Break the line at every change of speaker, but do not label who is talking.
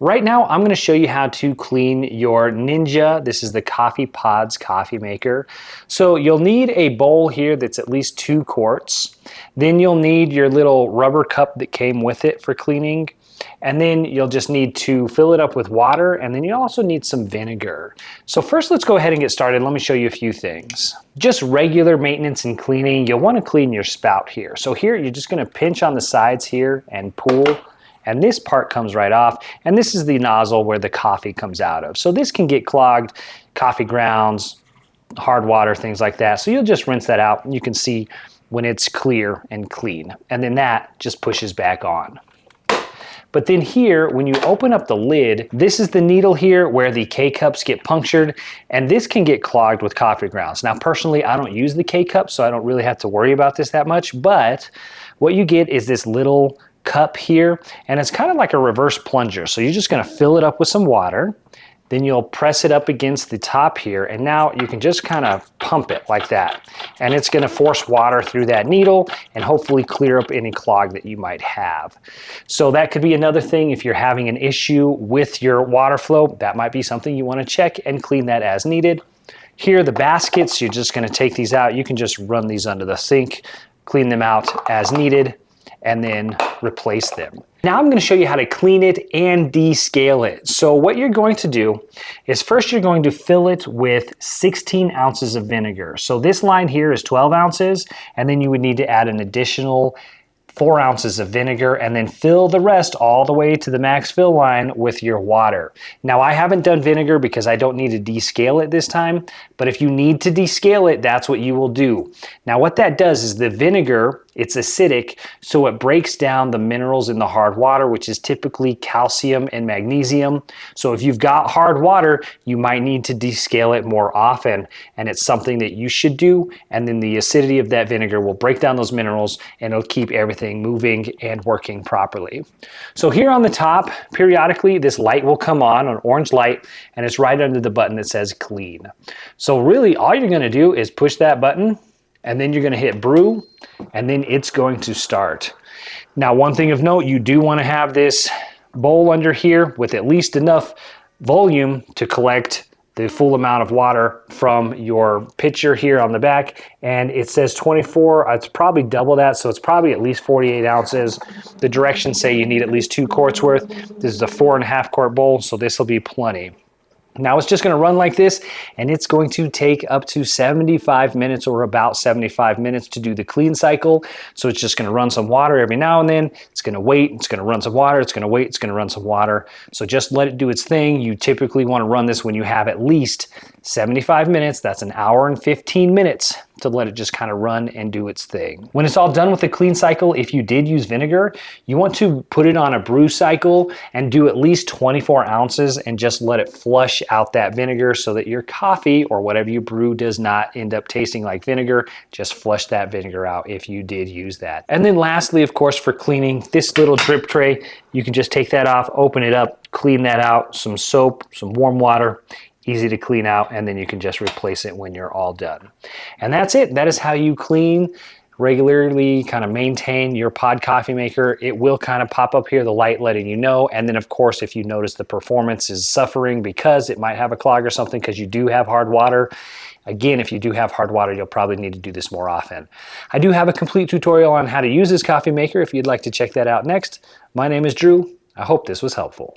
Right now, I'm going to show you how to clean your Ninja. This is the Coffee Pods coffee maker. So you'll need a bowl here that's at least 2 quarts. Then you'll need your little rubber cup that came with it for cleaning. And then you'll just need to fill it up with water, and then you also need some vinegar. So first, let's go ahead and get started. Let me show you a few things. Just regular maintenance and cleaning, you'll want to clean your spout here. So here, you're just going to pinch on the sides here and pull. And this part comes right off, and this is the nozzle where the coffee comes out of. So this can get clogged, coffee grounds, hard water, things like that. So you'll just rinse that out, and you can see when it's clear and clean. And then that just pushes back on. But then here, when you open up the lid, this is the needle here where the K-cups get punctured, and this can get clogged with coffee grounds. Now, personally, I don't use the K-cup, so I don't really have to worry about this that much, but what you get is this little cup here, and it's kind of like a reverse plunger. So you're just going to fill it up with some water, then you'll press it up against the top here, and now you can just kind of pump it like that, and it's going to force water through that needle and hopefully clear up any clog that you might have. So that could be another thing. If you're having an issue with your water flow, that might be something you want to check and clean that as needed. Here, the baskets, you're just going to take these out. You can just run these under the sink, clean them out as needed, and then replace them. Now I'm going to show you how to clean it and descale it. So what you're going to do is first you're going to fill it with 16 ounces of vinegar. So this line here is 12 ounces, and then you would need to add an additional 4 ounces of vinegar, and then fill the rest all the way to the max fill line with your water. Now I haven't done vinegar because I don't need to descale it this time, but if you need to descale it, that's what you will do. Now what that does is the vinegar, it's acidic, so it breaks down the minerals in the hard water, which is typically calcium and magnesium. So if you've got hard water, you might need to descale it more often, and it's something that you should do, and then the acidity of that vinegar will break down those minerals, and it'll keep everything moving and working properly. So here on the top, periodically, this light will come on, an orange light, and it's right under the button that says clean. So really, all you're gonna do is push that button, and then you're going to hit brew, and then it's going to start. Now, one thing of note, you do want to have this bowl under here with at least enough volume to collect the full amount of water from your pitcher here on the back, and it says 24, it's probably double that, so it's probably at least 48 ounces. The directions say you need at least 2 quarts worth. This is a 4.5 quart bowl, so this will be plenty. Now it's just going to run like this, and it's going to take up to 75 minutes or about 75 minutes to do the clean cycle. So it's just going to run some water every now and then. It's going to wait, it's going to run some water, it's going to wait, it's going to run some water. So just let it do its thing. You typically want to run this when you have at least 75 minutes. That's an hour and 15 minutes to let it just kind of run and do its thing. When it's all done with the clean cycle, if you did use vinegar, you want to put it on a brew cycle and do at least 24 ounces and just let it flush out that vinegar so that your coffee or whatever you brew does not end up tasting like vinegar. Just flush that vinegar out if you did use that. And then lastly, of course, for cleaning, this little drip tray, you can just take that off, open it up, clean that out, some soap, some warm water, easy to clean out, and then you can just replace it when you're all done. And that's it. That is how you clean, regularly kind of maintain your pod coffee maker. It will kind of pop up here, the light letting you know. And then of course, if you notice the performance is suffering because it might have a clog or something because you do have hard water. Again, if you do have hard water, you'll probably need to do this more often. I do have a complete tutorial on how to use this coffee maker if you'd like to check that out next. My name is Drew. I hope this was helpful.